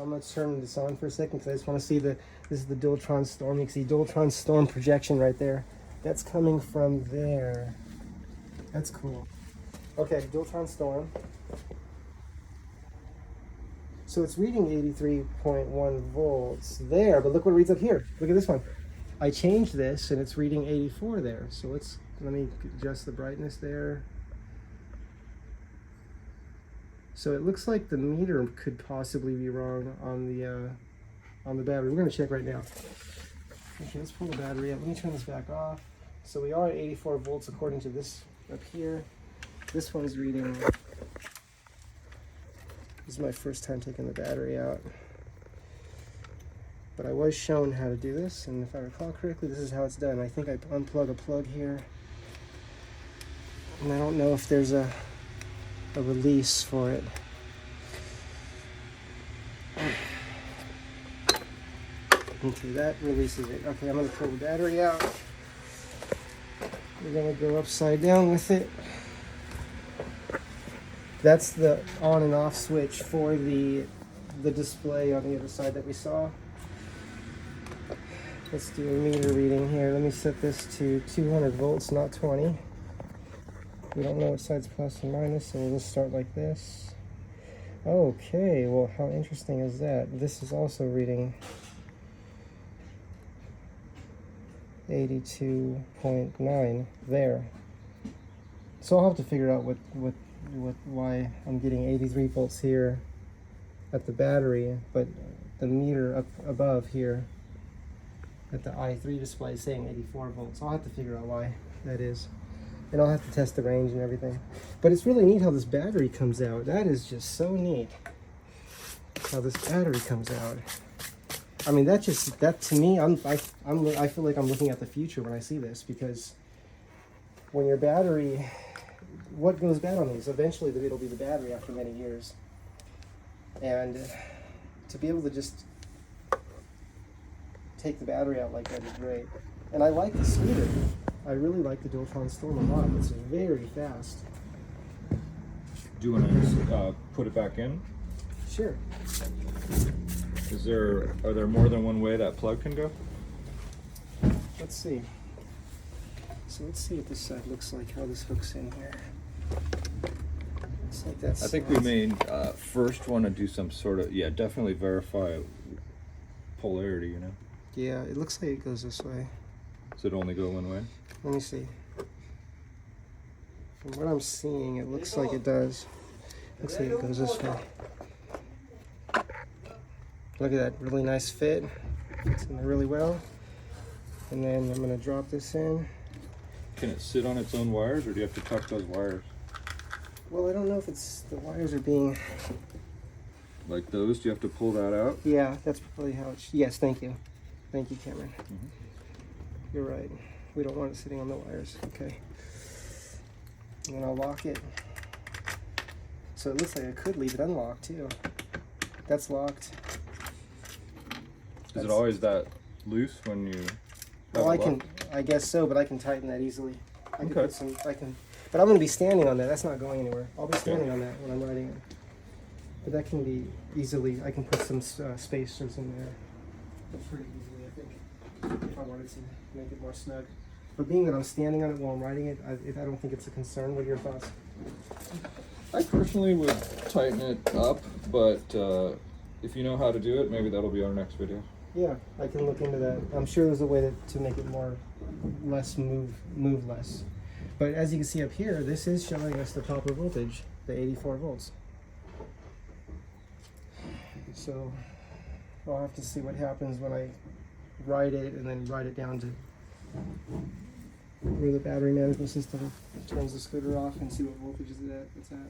I'm going to turn this on for a second because I just want to see this is the dualtron storm. You can see dualtron storm projection right there. That's coming from there. That's cool. Okay, dualtron storm. So it's reading 83.1 volts there, but look what it reads up here. Look at this one. I changed this and it's reading 84 there. So let me adjust the brightness there. So it looks like the meter could possibly be wrong on the battery. We're going to check right now. Okay, let's pull the battery out. Let me turn this back off. So we are at 84 volts according to this up here. This one's reading. This is my first time taking the battery out. But I was shown how to do this, and if I recall correctly, this is how it's done. I think I unplug a plug here. And I don't know if there's a release for it. Okay, that releases it. Okay, I'm going to pull the battery out. We're going to go upside down with it. That's the on and off switch for the display on the other side that we saw. Let's do a meter reading here. Let me set this to 200 volts, not 20. We don't know which side's plus and minus, so we'll just start like this. Okay, well, how interesting is that? This is also reading 82.9 there. So I'll have to figure out why I'm getting 83 volts here at the battery, but the meter up above here at the i3 display is saying 84 volts. I'll have to figure out why that is. And I'll have to test the range and everything. But it's really neat how this battery comes out. That is just so neat. How this battery comes out. I mean, that to me, I feel like I'm looking at the future when I see this, because when your battery, what goes bad on these? Eventually it'll be the battery after many years. And to be able to just take the battery out like that is great. And I like the scooter. I really like the Dualtron Storm a lot. It's very fast. Do you want to put it back in? Sure. Are there more than one way that plug can go? Let's see. So let's see what this side looks like, how this hooks in here. Looks like that's. I think we may first want to do some sort of, definitely verify polarity, you know? Yeah, it looks like it goes this way. Does it only go one way? Let me see. From what I'm seeing, it looks like it does. Looks like it goes this way. Look at that, really nice fit. Fits in there really well. And then I'm going to drop this in. Can it sit on its own wires, or do you have to tuck those wires? Well, I don't know if the wires are being... Like those? Do you have to pull that out? Yeah, that's probably how it yes, thank you. Thank you, Cameron. Mm-hmm. You're right. We don't want it sitting on the wires. Okay. And then I'll lock it. So it looks like I could leave it unlocked too. That's locked. Is it always that loose when you have Well, it locked? I guess so, but I can tighten that easily. I can Okay. put some, but I'm going to be standing on that. That's not going anywhere. I'll be standing on that when I'm riding it. But that can be easily, I can put some spacers in there pretty easily, I think, if I wanted to make it more snug. But being that I'm standing on it while I'm riding it, I don't think it's a concern. What are your thoughts? I personally would tighten it up, but if you know how to do it, maybe that'll be our next video. Yeah, I can look into that. I'm sure there's a way to make it less move less. But as you can see up here, this is showing us the proper voltage, the 84 volts. So I'll have to see what happens when I ride it and then ride it down to where the battery management system turns the scooter off and see what voltage it's at.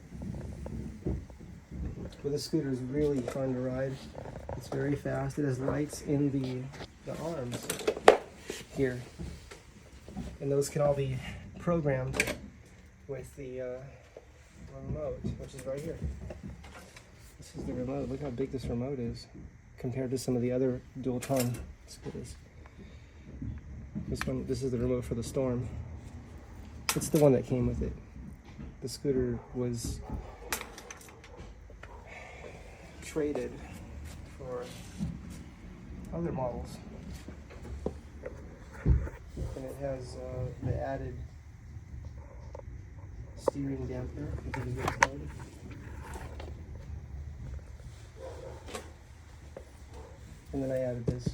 But this scooter is really fun to ride. It's very fast. It has lights in the arms here. And those can all be programmed with the remote, which is right here. This is the remote. Look how big this remote is compared to some of the other Dualtron scooters. This is the remote for the Storm. It's the one that came with it. The scooter was traded for for other models. And it has the added steering dampener because it gets low. And then I added this.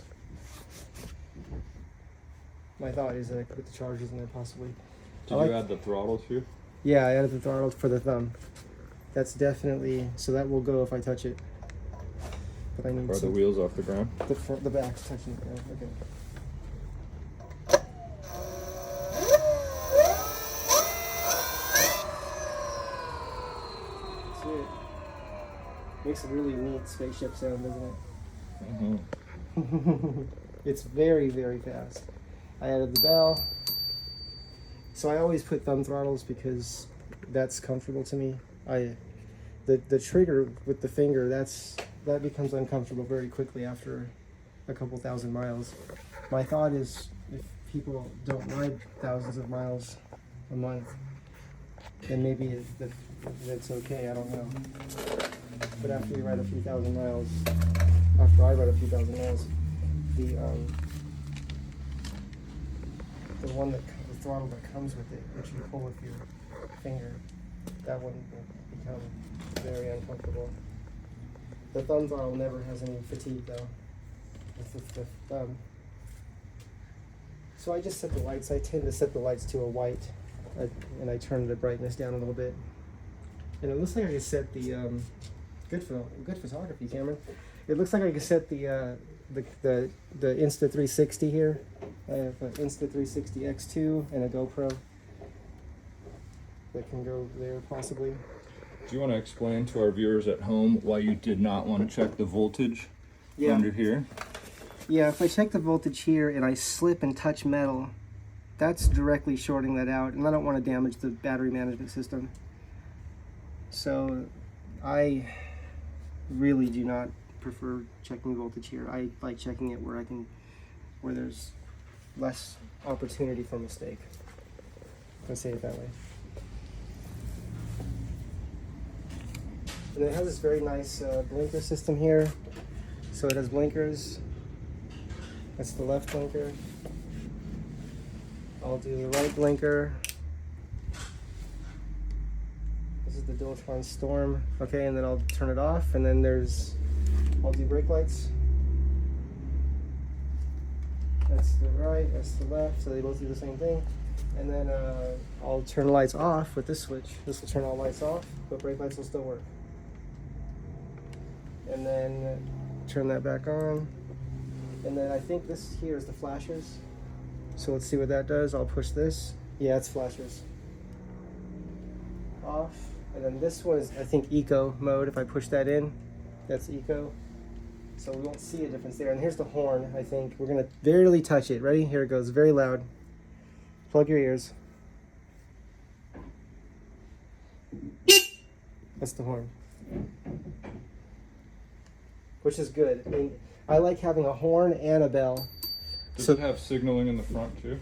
My thought is that I could put the chargers in there possibly. Did you add the throttle too? Yeah, I added the throttle for the thumb. That's definitely, so that will go if I touch it. But I need Are the wheels off the ground? the back's touching it now. Okay. That's it. Makes a really neat spaceship sound, doesn't it? Mm-hmm. It's very, very fast. I added the bell. So I always put thumb throttles because that's comfortable to me. The trigger with the finger, that becomes uncomfortable very quickly after a couple thousand miles. My thought is if people don't ride thousands of miles a month, then maybe that's okay, I don't know. But after you ride a few thousand miles, after I ride a few thousand miles, the throttle that comes with it, which you pull with your finger, that one will become very uncomfortable. The thumb throttle never has any fatigue though. With the thumb. So I just set the lights. I tend to set the lights to a white, and I turn the brightness down a little bit. And it looks like I can set the good photography, Cameron. It looks like I can set the Insta360 here. I have an Insta360 X2 and a GoPro that can go there possibly. Do you want to explain to our viewers at home why you did not want to check the voltage under here? Yeah, if I check the voltage here and I slip and touch metal, that's directly shorting that out, and I don't want to damage the battery management system. So I really do not prefer checking voltage here. I like checking it where there's less opportunity for mistake. Let's say it that way. And it has this very nice blinker system here. So it has blinkers. That's the left blinker. I'll do the right blinker. This is the Dualtron Storm. Okay, and then I'll turn it off, and then I'll do brake lights. That's the right, that's the left, so they both do the same thing. And then I'll turn the lights off with this switch. This will turn all lights off, but brake lights will still work. And then turn that back on. And then I think this here is the flashers. So let's see what that does. I'll push this. Yeah, it's flashers. Off. And then this one is, I think, eco mode. If I push that in, that's eco. So we won't see a difference there. And here's the horn, I think. We're gonna barely touch it. Ready? Here it goes, very loud. Plug your ears. That's the horn. Which is good. I mean, I like having a horn and a bell. Does it have signaling in the front too?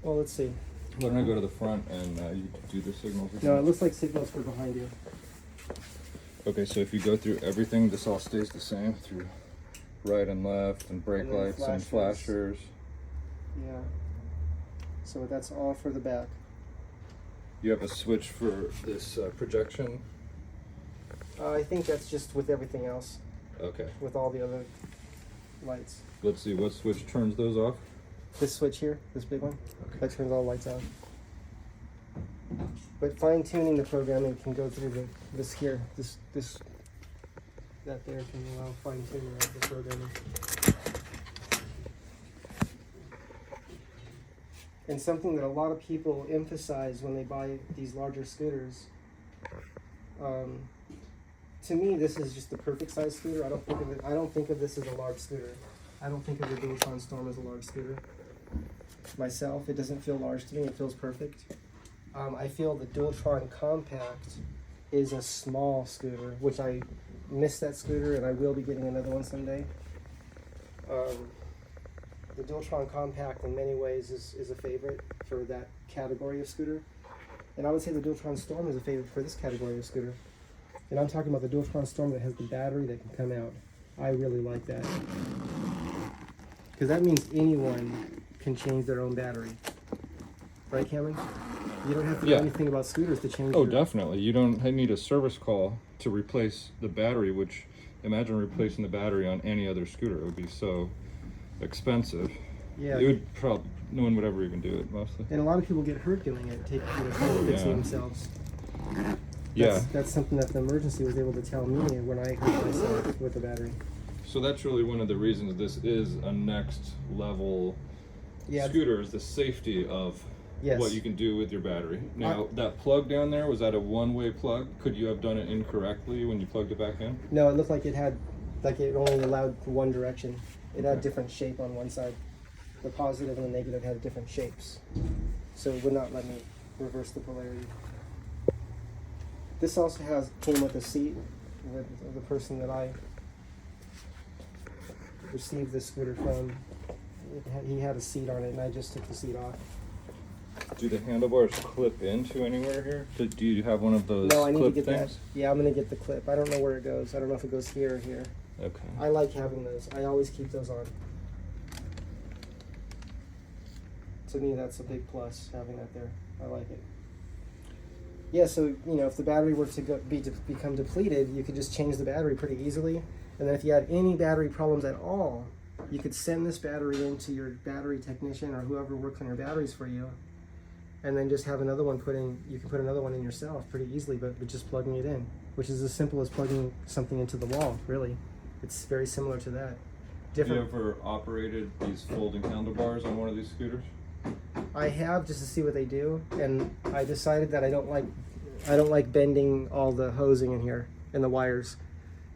Well, let's see. Why don't I go to the front and you do the signals again? No, it looks like signals for behind you. Okay, so if you go through everything, this all stays the same through right and left and brake And then lights and flashers. Yeah. So that's all for the back. You have a switch for this projection? I think that's just with everything else, Okay. with all the other lights. Let's see, what switch turns those off? This switch here, this big one, Okay. that turns all the lights on. But fine tuning the programming can go through this here, that there can allow fine tuning of the programming. And something that a lot of people emphasize when they buy these larger scooters, to me, this is just the perfect size scooter. I don't think of this as a large scooter. I don't think of the Dualtron Storm as a large scooter. Myself, it doesn't feel large to me. It feels perfect. I feel the Dualtron Compact is a small scooter, which I miss that scooter, and I will be getting another one someday. The Dualtron Compact, in many ways, is a favorite for that category of scooter, and I would say the Dualtron Storm is a favorite for this category of scooter. And I'm talking about the Dualtron Storm that has the battery that can come out. I really like that. Because that means anyone can change their own battery. Right, Cameron? You don't have to know Yeah. anything about scooters to change Oh, your... definitely. You don't need a service call to replace the battery, which imagine replacing the battery on any other scooter. It would be so expensive. Yeah. It would probably, no one would ever even do it, mostly. And a lot of people get hurt doing it, trying to fix it themselves. Yeah. That's something that the emergency was able to tell me when I hurt myself with the battery. So that's really one of the reasons this is a next level scooter, is the safety of what you can do with your battery. Now, that plug down there, was that a one-way plug? Could you have done it incorrectly when you plugged it back in? No, it looked like it only allowed one direction. It had a different shape on one side. The positive and the negative had different shapes. So it would not let me reverse the polarity. This also came with a seat with the person that I received the scooter from. He had a seat on it, and I just took the seat off. Do the handlebars clip into anywhere here? Do you have one of those No, I need to clip get things? that. Yeah, I'm going to get the clip. I don't know where it goes. I don't know if it goes here or here. Okay. I like having those. I always keep those on. To me, that's a big plus, having that there. I like it. Yeah, so, if the battery were to become depleted, you could just change the battery pretty easily. And then if you had any battery problems at all, you could send this battery into your battery technician or whoever works on your batteries for you, and then just have another one you can put another one in yourself pretty easily, but just plugging it in, which is as simple as plugging something into the wall, really. It's very similar to that. Have you ever operated these folding handlebars on one of these scooters? I have, just to see what they do, and I decided that I don't like bending all the hosing in here and the wires.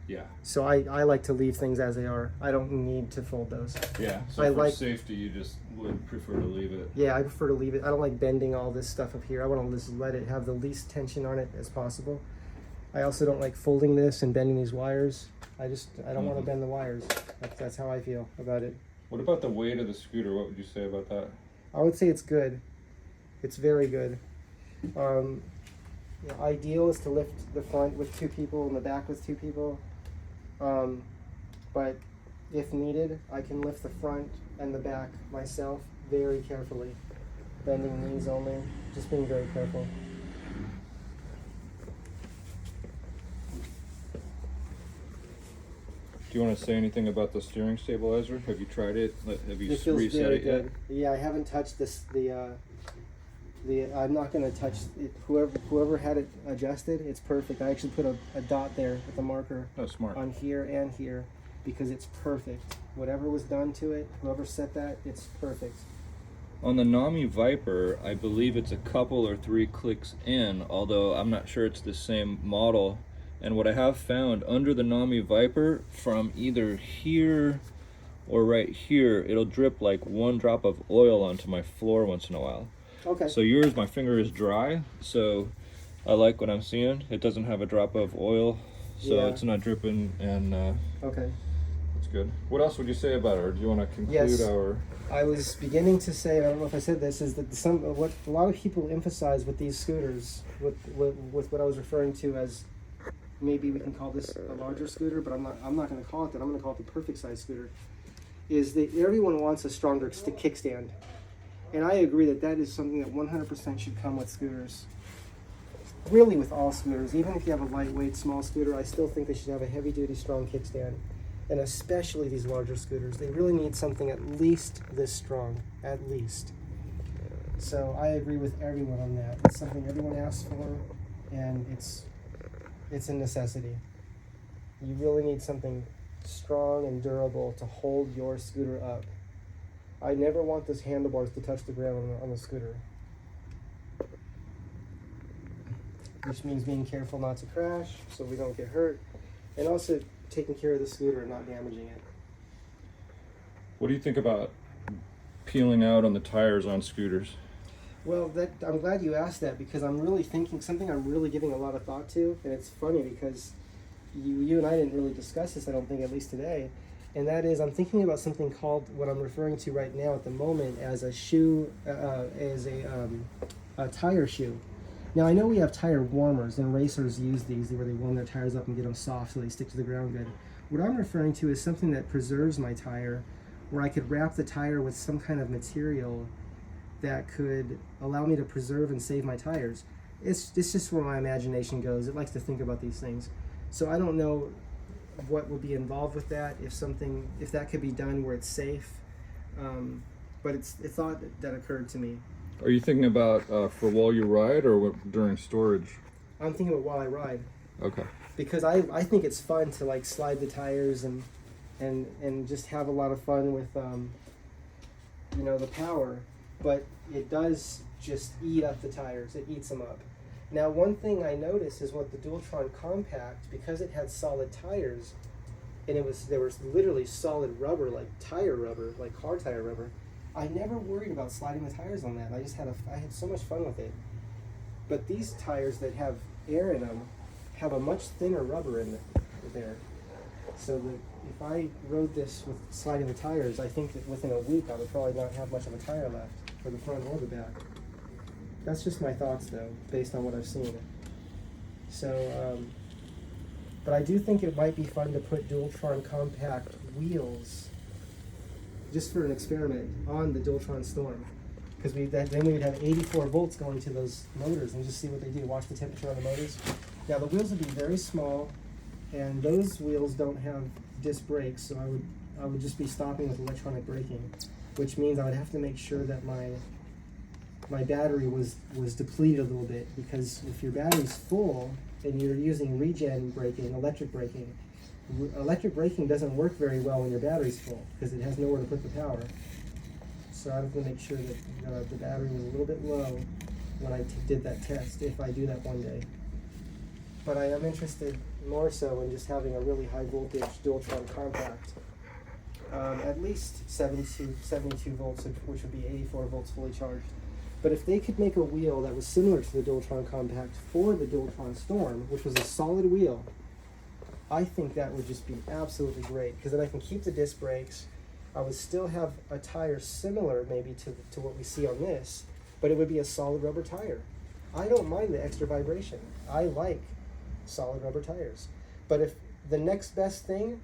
Yeah. So I like to leave things as they are. I don't need to fold those. Yeah. So for safety, you just would prefer to leave it. Yeah, I prefer to leave it. I don't like bending all this stuff up here. I want to just let it have the least tension on it as possible. I also don't like folding this and bending these wires. I don't want to bend the wires. That's how I feel about it. What about the weight of the scooter? What would you say about that? I would say it's good. It's very good. Ideal is to lift the front with 2 people and the back with 2 people. But if needed, I can lift the front and the back myself very carefully. Bending knees only, just being very careful. Do you want to say anything about the steering stabilizer? Have you tried it? Have you It feels reset very it good. yet? Yeah, I haven't touched this. I'm not going to touch it. Whoever had it adjusted, it's perfect. I actually put a dot there with a marker Smart. on here and here because it's perfect. Whatever was done to it, whoever set that, it's perfect. On the Nami Viper, I believe it's a couple or 3 clicks in, although I'm not sure it's the same model. And what I have found under the Nami Viper, from either here or right here, it'll drip like 1 drop of oil onto my floor once in a while. Okay. So yours, my finger is dry, so I like what I'm seeing. It doesn't have a drop of oil, so it's not dripping, and okay. it's good. What else would you say about it, or do you want to conclude our... I was beginning to say, I don't know if I said this, is that what a lot of people emphasize with these scooters, with what I was referring to as, maybe we can call this a larger scooter, but I'm not going to call it that. I'm going to call it the perfect size scooter. Is that everyone wants a stronger kickstand, and I agree that is something that 100% should come with scooters. Really, with all scooters, even if you have a lightweight small scooter, I still think they should have a heavy-duty strong kickstand, and especially these larger scooters. They really need something at least this strong, at least. So I agree with everyone on that. It's something everyone asks for, and it's a necessity. You really need something strong and durable to hold your scooter up. I never want those handlebars to touch the ground on the scooter. Which means being careful not to crash so we don't get hurt, and also taking care of the scooter and not damaging it. What do you think about peeling out on the tires on scooters? Well, I'm glad you asked that, because I'm really thinking something I'm really giving a lot of thought to, and it's funny because you and I didn't really discuss this, I don't think, at least today, and that is I'm thinking about something called, what I'm referring to right now at the moment, as a shoe, as a tire shoe. Now, I know we have tire warmers, and racers use these where they warm their tires up and get them soft so they stick to the ground good. What I'm referring to is something that preserves my tire, where I could wrap the tire with some kind of material that could allow me to preserve and save my tires. It's just where my imagination goes. It likes to think about these things. So I don't know what would be involved with that, if that could be done where it's safe. But it's a thought that occurred to me. Are you thinking about for while you ride or during storage? I'm thinking about while I ride. Okay. Because I think it's fun to like slide the tires and just have a lot of fun with the power, but it does just eat up the tires. It eats them up. Now, one thing I noticed is with the Dualtron Compact, because it had solid tires, and there was literally solid rubber, like tire rubber, like car tire rubber. I never worried about sliding the tires on that. I had so much fun with it. But these tires that have air in them have a much thinner rubber in there. So that if I rode this with sliding the tires, I think that within a week I would probably not have much of a tire left for the front or the back. That's just my thoughts, though, based on what I've seen. So, but I do think it might be fun to put Dualtron Compact wheels, just for an experiment, on the Dualtron Storm. Because then we would have 84 volts going to those motors and just see what they do, watch the temperature on the motors. Now the wheels would be very small, and those wheels don't have disc brakes, so I would just be stopping with electronic braking, which means I would have to make sure that my battery was depleted a little bit, because if your battery's full and you're using regen braking, electric braking doesn't work very well when your battery's full because it has nowhere to put the power. So I have to make sure that the battery was a little bit low when I did that test, if I do that one day. But I am interested more so in just having a really high voltage Dualtron Compact, at least 72 volts, which would be 84 volts fully charged. But if they could make a wheel that was similar to the Dualtron Compact for the Dualtron Storm, which was a solid wheel, I think that would just be absolutely great, because then I can keep the disc brakes. I would still have a tire similar maybe to what we see on this, but it would be a solid rubber tire. I don't mind the extra vibration. I like solid rubber tires. But if the next best thing,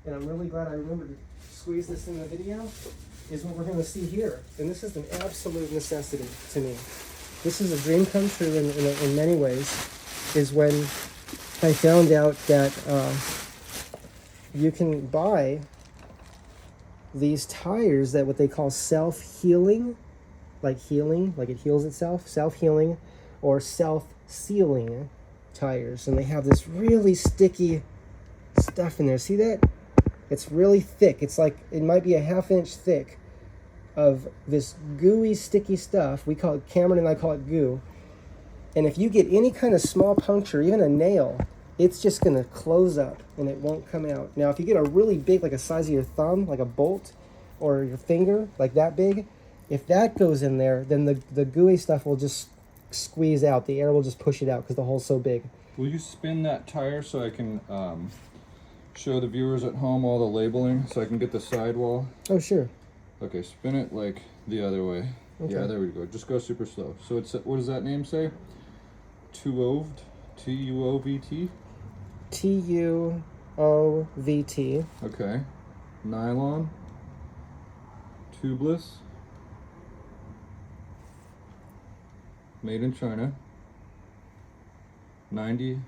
and I'm really glad I remembered to squeeze this in the video, is what we're going to see here. And this is an absolute necessity to me. This is a dream come true in many ways, is when I found out that you can buy these tires that what they call self-healing, like it heals itself, self-healing, or self-sealing tires. And they have this really sticky stuff in there. See that? It's really thick. It's like, it might be a ½ inch thick of this gooey, sticky stuff. Cameron and I call it goo. And if you get any kind of small puncture, even a nail, it's just going to close up and it won't come out. Now, if you get a really big, like a size of your thumb, like a bolt, or your finger, like that big, if that goes in there, then the gooey stuff will just squeeze out. The air will just push it out because the hole's so big. Will you spin that tire so I can show the viewers at home all the labeling, so I can get the sidewall? Oh, sure. Okay, spin it like the other way. Okay. Yeah, there we go. Just go super slow. So it's, what does that name say? Tuoved? Tuovt? Tuovt. Okay. Nylon. Tubeless. Made in China. 90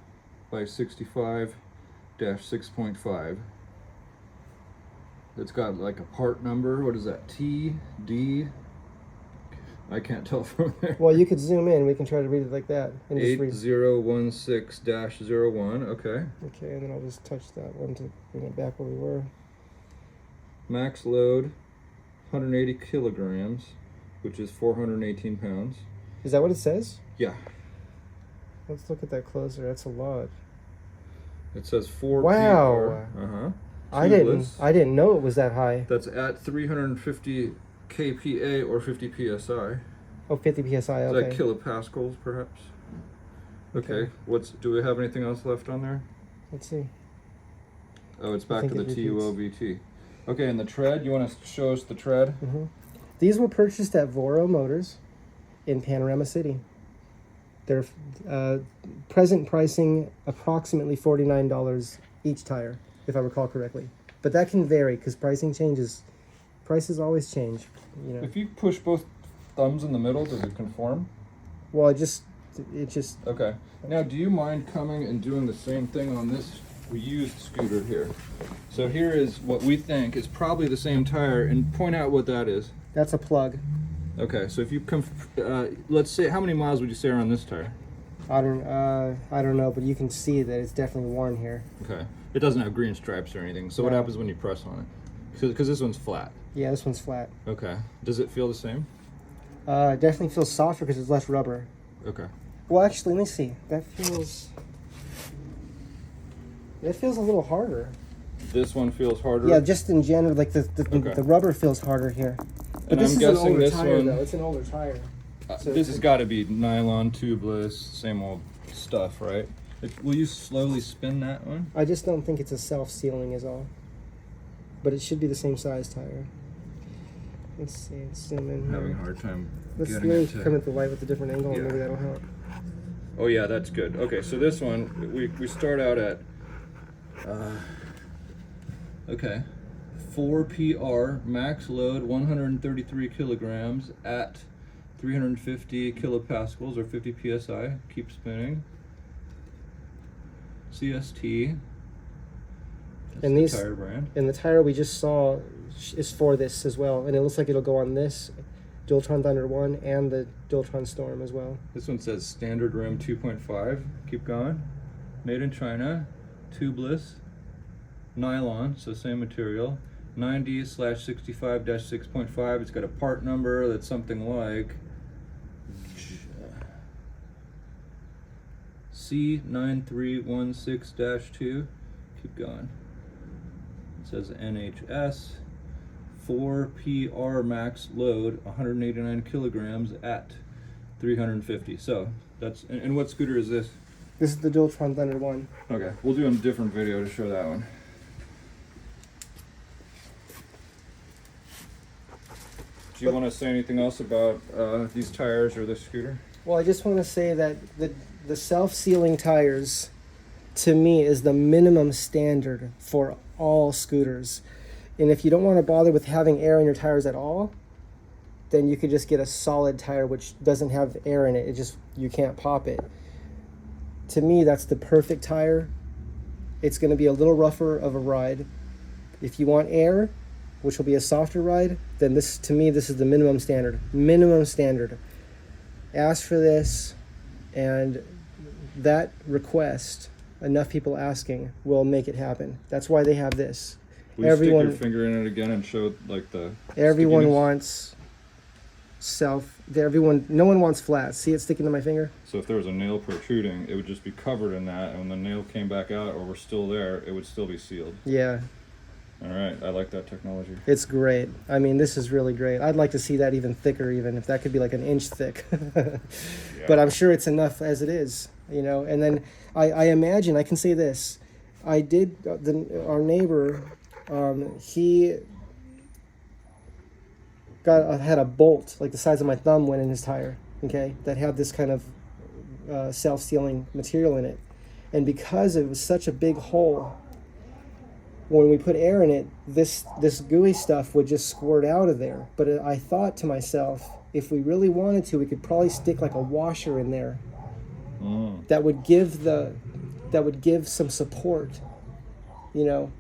by 65-6.5. It's got like a part number. What is that? T, D? I can't tell from there. Well, you could zoom in. We can try to read it like that. And 8016-01. Okay. Okay, and then I'll just touch that one to bring it back where we were. Max load, 180 kilograms, which is 418 pounds. Is that what it says? Yeah. Let's look at that closer. That's a lot. It says 4 Wow. PR. Uh-huh. I didn't know it was that high. That's at 350 kPa or 50 psi. Oh, 50 psi. Is Okay. that kilopascals, perhaps? Okay. Do we have anything else left on there? Let's see. Oh, it's back to the TUOVT. Okay, and the tread. You want to show us the tread? Mm-hmm. These were purchased at Voro Motors in Panorama City. Their present pricing approximately $49 each tire. if I recall correctly. But that can vary because pricing changes. Prices always change, you know. If you push both thumbs in the middle, does it conform? Well, it just Okay. Now, do you mind coming and doing the same thing on this used scooter here? So here is what we think is probably the same tire, and point out what that is. that's a plug. Okay, so if you come, let's say, how many miles would you say are on this tire? I don't know, but you can see that it's definitely worn here. Okay. It doesn't have green stripes or anything. So what No. happens when you press on it? Because this one's flat. Yeah, this one's flat. Okay. Does it feel the same? It definitely feels softer because there's less rubber. Okay. Well, actually, let me see. That feels a little harder. This one feels harder. Yeah, just in general, like the Okay. rubber feels harder here. But And this I'm is an guessing older this tire, one- though. It's an older tire. So This has got to be nylon, tubeless, same old stuff, right? Will you slowly spin that one? I just don't think it's a self-sealing is all. But it should be the same size tire. Let's see, let's zoom in I'm having a here. hard time Let's getting really it to... come at the light with a different angle, and Yeah. maybe that'll help. Oh yeah, that's good. Okay, so this one, we start out at, okay, 4 PR, max load 133 kilograms at 350 kilopascals or 50 PSI, keep spinning. CST, that's And the these- tire brand. And the tire we just saw is for this as well, and it looks like it'll go on this Dualtron Thunder 1 and the Dualtron Storm as well. This one says standard rim 2.5, keep going. Made in China, tubeless, nylon, so same material. 90/65-6.5. It's got a part number that's something like C9316-2. Keep going. It says NHS. 4 PR max load, 189 kilograms at 350. So that's, and what scooter is this? This is the Dualtron Thunder 1. Okay, we'll do a different video to show that one. Do you want to say anything else about these tires or this scooter? Well, I just want to say that the self-sealing tires, to me, is the minimum standard for all scooters. And if you don't want to bother with having air in your tires at all, then you could just get a solid tire which doesn't have air in it. You can't pop it. To me, that's the perfect tire. It's going to be a little rougher of a ride. If you want air, which will be a softer ride, then this is the minimum standard. Minimum standard. Ask for this, and that request, enough people asking, will make it happen. That's why they have this. Will you stick your finger in it again and show like the Everyone stickiness? wants no one wants flat. See it sticking to my finger? So if there was a nail protruding, it would just be covered in that, and when the nail came back out or were still there, it would still be sealed. Yeah, All right, I like that technology. it's great. I mean, this is really great. I'd like to see that even thicker, even if that could be like an inch thick. But I'm sure it's enough as it is, you know. And then I imagine, I can say this. I did, our neighbor, he had a bolt like the size of my thumb went in his tire, okay, that had this kind of self-sealing material in it. And because it was such a big hole, when we put air in it, this gooey stuff would just squirt out of there. But I thought to myself, if we really wanted to, we could probably stick like a washer in there that would give some support, you know.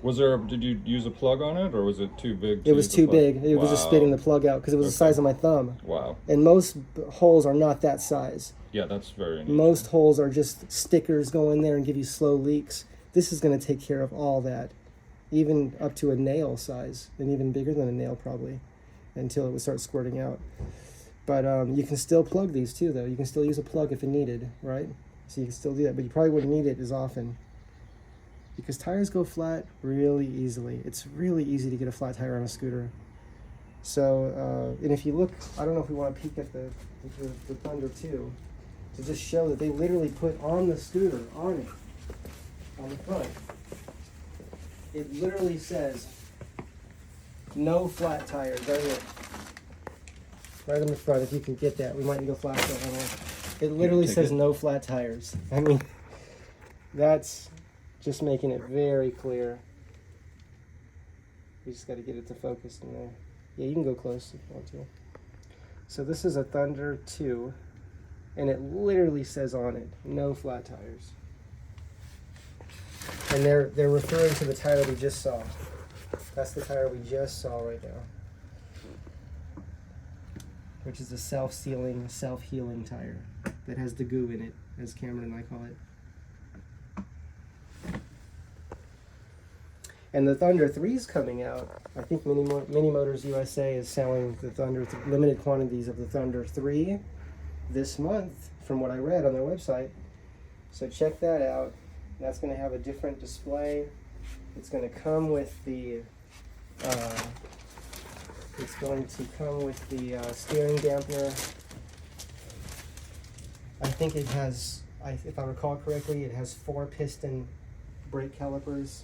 Did you use a plug on it, or was it too big? It was too big. It was just spitting the plug out because it was the size of my thumb. Wow. And most holes are not that size. Yeah, that's very neat. Most holes are just stickers go in there and give you slow leaks. This is going to take care of all that, even up to a nail size, and even bigger than a nail probably, until it would start squirting out. But you can still plug these too, though. You can still use a plug if it needed, right? So you can still do that, but you probably wouldn't need it as often, because tires go flat really easily. It's really easy to get a flat tire on a scooter. So, and if you look, I don't know if we want to peek at the Thunder 2, to just show that they literally put on the scooter, on the front, it literally says, no flat tires, right here. Right on the front, if you can get that. We might need to go flash that one. It literally take says it. no flat tires. I mean, that's Just making it very clear. You just got to get it to focus in there. Yeah, you can go close if you want to. So this is a Thunder 2, and it literally says on it, no flat tires. And they're referring to the tire we just saw. That's the tire we just saw right now, which is a self-sealing, self-healing tire that has the goo in it, as Cameron and I call it. And the Thunder 3 is coming out. I think Mini Motors USA is selling the limited quantities of the Thunder 3 this month, from what I read on their website. So check that out. That's going to have a different display. It's going to come with the steering dampener. I think it has, if I recall correctly, it has 4 piston brake calipers.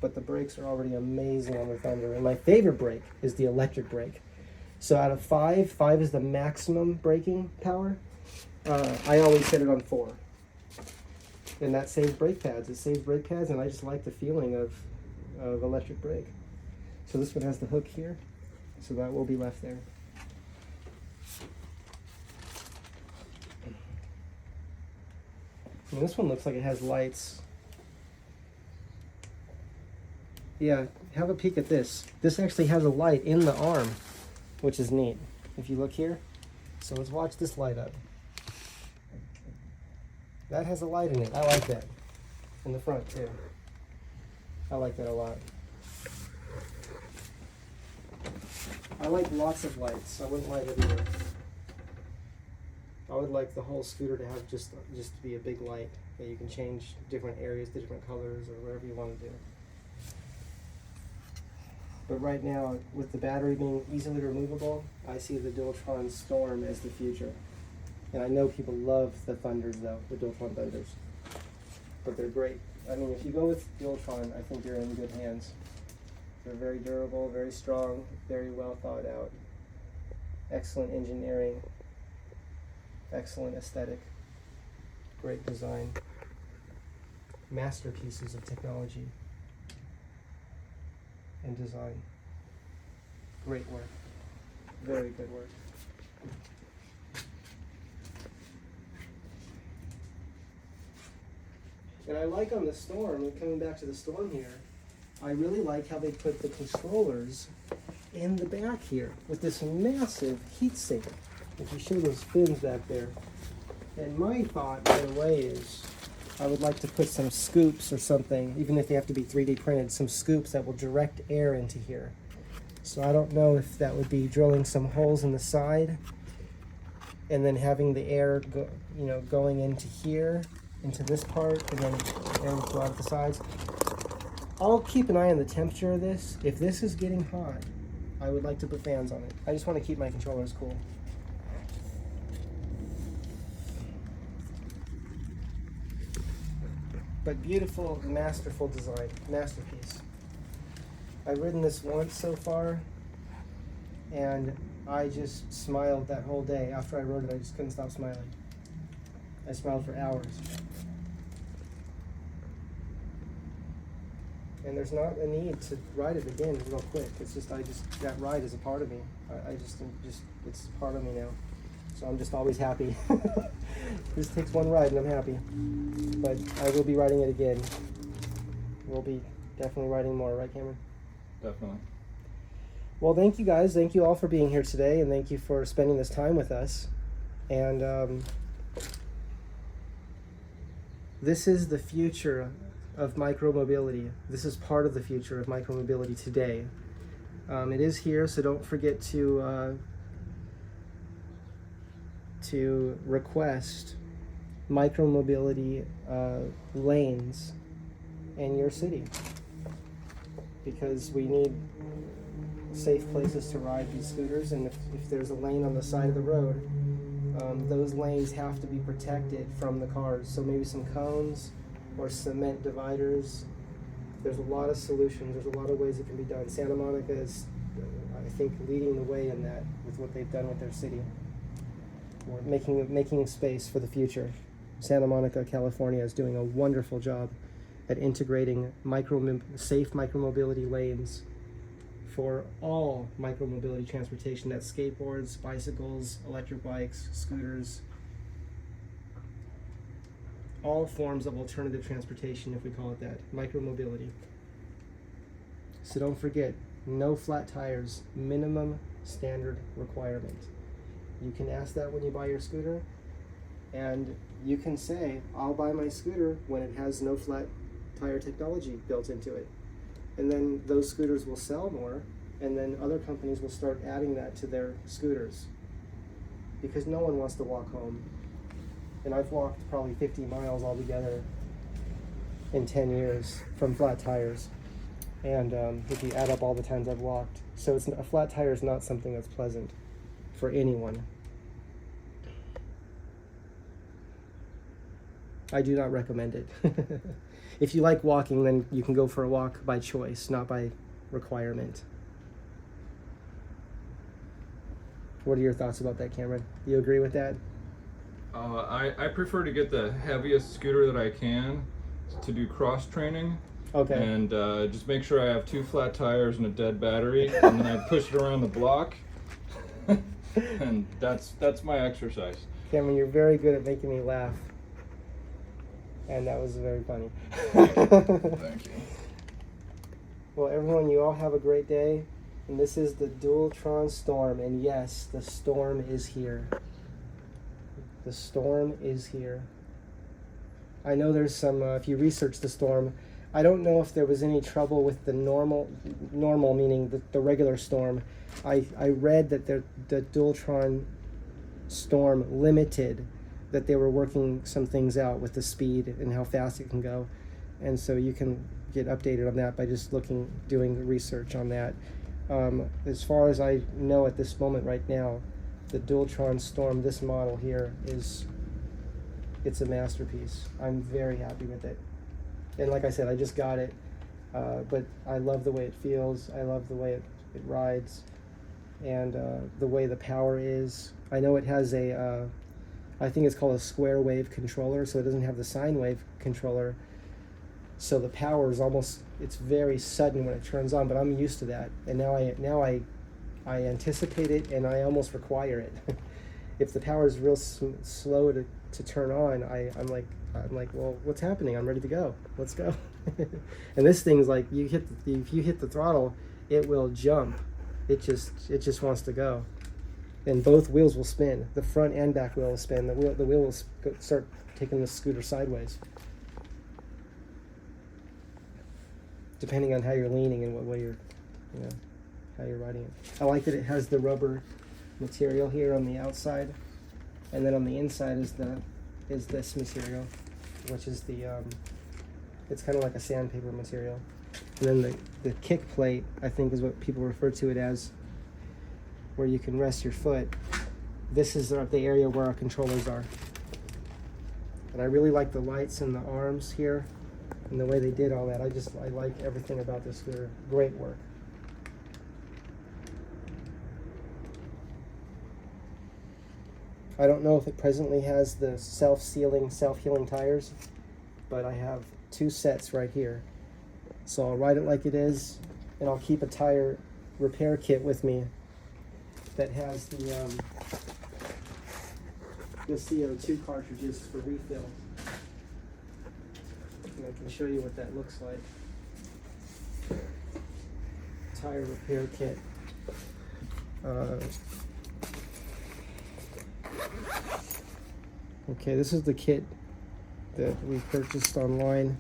But the brakes are already amazing on the Thunder. And my favorite brake is the electric brake. So out of 5 is the maximum braking power. I always set it on 4. And that saves brake pads. It saves brake pads, and I just like the feeling of electric brake. So this one has the hook here, so that will be left there. And this one looks like it has lights. Yeah, have a peek at this. This actually has a light in the arm, which is neat. If you look here, so let's watch this light up. That has a light in it. I like that. In the front too. I like that a lot. I like lots of lights. I wouldn't light everywhere. I would like the whole scooter to have just to be a big light that you can change different areas to different colors or whatever you want to do. But right now, with the battery being easily removable, I see the Dualtron Storm as the future. And I know people love the Thunders though, the Dualtron Thunders. But they're great. I mean, if you go with Dualtron, I think you're in good hands. They're very durable, very strong, very well thought out. Excellent engineering, excellent aesthetic, great design, masterpieces of technology and design. Great work, very good work. And I like on the Storm, coming back to the Storm here, I really like how they put the controllers in the back here with this massive heat sink. If you show those fins back there. And my thought right away is I would like to put some scoops or something, even if they have to be 3D printed, some scoops that will direct air into here. So I don't know if that would be drilling some holes in the side and then having the air go, going into here, into this part, and then air will flow out the sides. I'll keep an eye on the temperature of this. If this is getting hot, I would like to put fans on it. I just want to keep my controllers cool. But beautiful, masterful design, masterpiece. I've ridden this once so far, and I just smiled that whole day. After I rode it, I just couldn't stop smiling. I smiled for hours. And there's not a need to ride it again real quick. It's just, that ride is a part of me. It's part of me now. So I'm just always happy. This takes one ride and I'm happy. But I will be riding it again. We'll be definitely riding more, right, Cameron? Definitely. Well, thank you guys. Thank you all for being here today, and thank you for spending this time with us. And this is the future of micromobility. This is part of the future of micromobility today. It is here, so don't forget to request micromobility lanes in your city, because we need safe places to ride these scooters, and if there's a lane on the side of the road, those lanes have to be protected from the cars. So maybe some cones or cement dividers. There's a lot of solutions. There's a lot of ways it can be done. Santa Monica is, I think, leading the way in that with what they've done with their city. Or making space for the future. Santa Monica, California is doing a wonderful job at integrating safe micromobility lanes for all micromobility transportation. That's skateboards, bicycles, electric bikes, scooters, all forms of alternative transportation, if we call it that, micromobility. So don't forget, no flat tires, minimum standard requirement. You can ask that when you buy your scooter, and you can say, I'll buy my scooter when it has no flat tire technology built into it. And then those scooters will sell more, and then other companies will start adding that to their scooters, because no one wants to walk home. And I've walked probably 50 miles altogether in 10 years from flat tires. And if you add up all the times I've walked. So a flat tire is not something that's pleasant for anyone. I do not recommend it. If you like walking, then you can go for a walk by choice, not by requirement. What are your thoughts about that, Cameron? You agree with that? I prefer to get the heaviest scooter that I can to do cross training. Okay. And just make sure I have 2 flat tires and a dead battery, and then I push it around the block. And that's my exercise. Cameron, you're very good at making me laugh. And that was very funny. Thank you. Well, everyone, you all have a great day. And this is the Dualtron Storm. And yes, the storm is here. The storm is here. I know there's some, if you research the storm, I don't know if there was any trouble with the normal meaning the regular storm. I read that the Dualtron Storm Limited, that they were working some things out with the speed and how fast it can go. And so you can get updated on that by just doing the research on that. As far as I know at this moment right now, the Dualtron Storm, this model here, it's a masterpiece. I'm very happy with it. And like I said, I just got it, but I love the way it feels. I love the way it rides, and the way the power is. I know it has I think it's called a square wave controller, so it doesn't have the sine wave controller. So the power is it's very sudden when it turns on, but I'm used to that. And now I anticipate it, and I almost require it. If the power is real slow to turn on, I'm like, well, what's happening? I'm ready to go. Let's go. And this thing's like, if you hit the throttle, it will jump. It just wants to go. And both wheels will spin. The front and back wheel will spin. The wheel will start taking the scooter sideways, depending on how you're leaning and what way how you're riding it. I like that it has the rubber material here on the outside, and then on the inside is this material, which is it's kind of like a sandpaper material. And then the kick plate, I think, is what people refer to it as, where you can rest your foot. This is the area where our controllers are. And I really like the lights and the arms here and the way they did all that. I like everything about this scooter. Great work. I don't know if it presently has the self-sealing, self-healing tires, but I have 2 sets right here. So I'll ride it like it is, and I'll keep a tire repair kit with me that has the CO2 cartridges for refill. And I can show you what that looks like. Tire repair kit. Okay, this is the kit that we purchased online.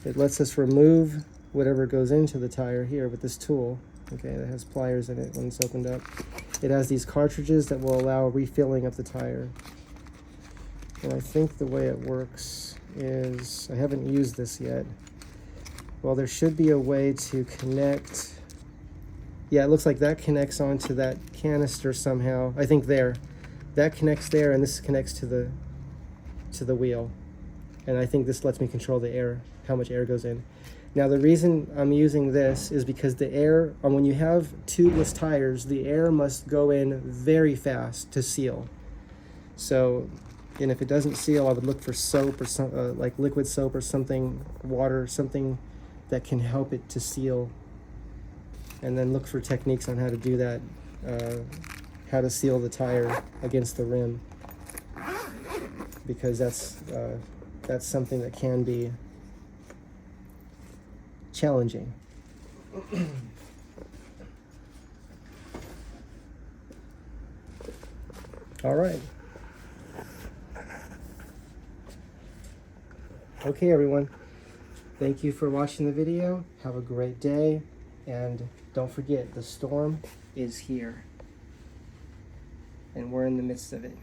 It lets us remove whatever goes into the tire here with this tool. Okay, it has pliers in it when it's opened up. It has these cartridges that will allow refilling of the tire. And I think the way it works is, I haven't used this yet. Well, there should be a way to connect. Yeah, it looks like that connects onto that canister somehow. I think there. That connects there, and this connects to the wheel. And I think this lets me control the air, how much air goes in. Now the reason I'm using this is because the air, when you have tubeless tires, the air must go in very fast to seal. So And if it doesn't seal, I would look for soap or some like liquid soap or something, water, something that can help it to seal. And then look for techniques on how to do that, how to seal the tire against the rim, because that's something that can be challenging. All right. Okay, everyone. Thank you for watching the video. Have a great day. And don't forget, the storm is here. And we're in the midst of it.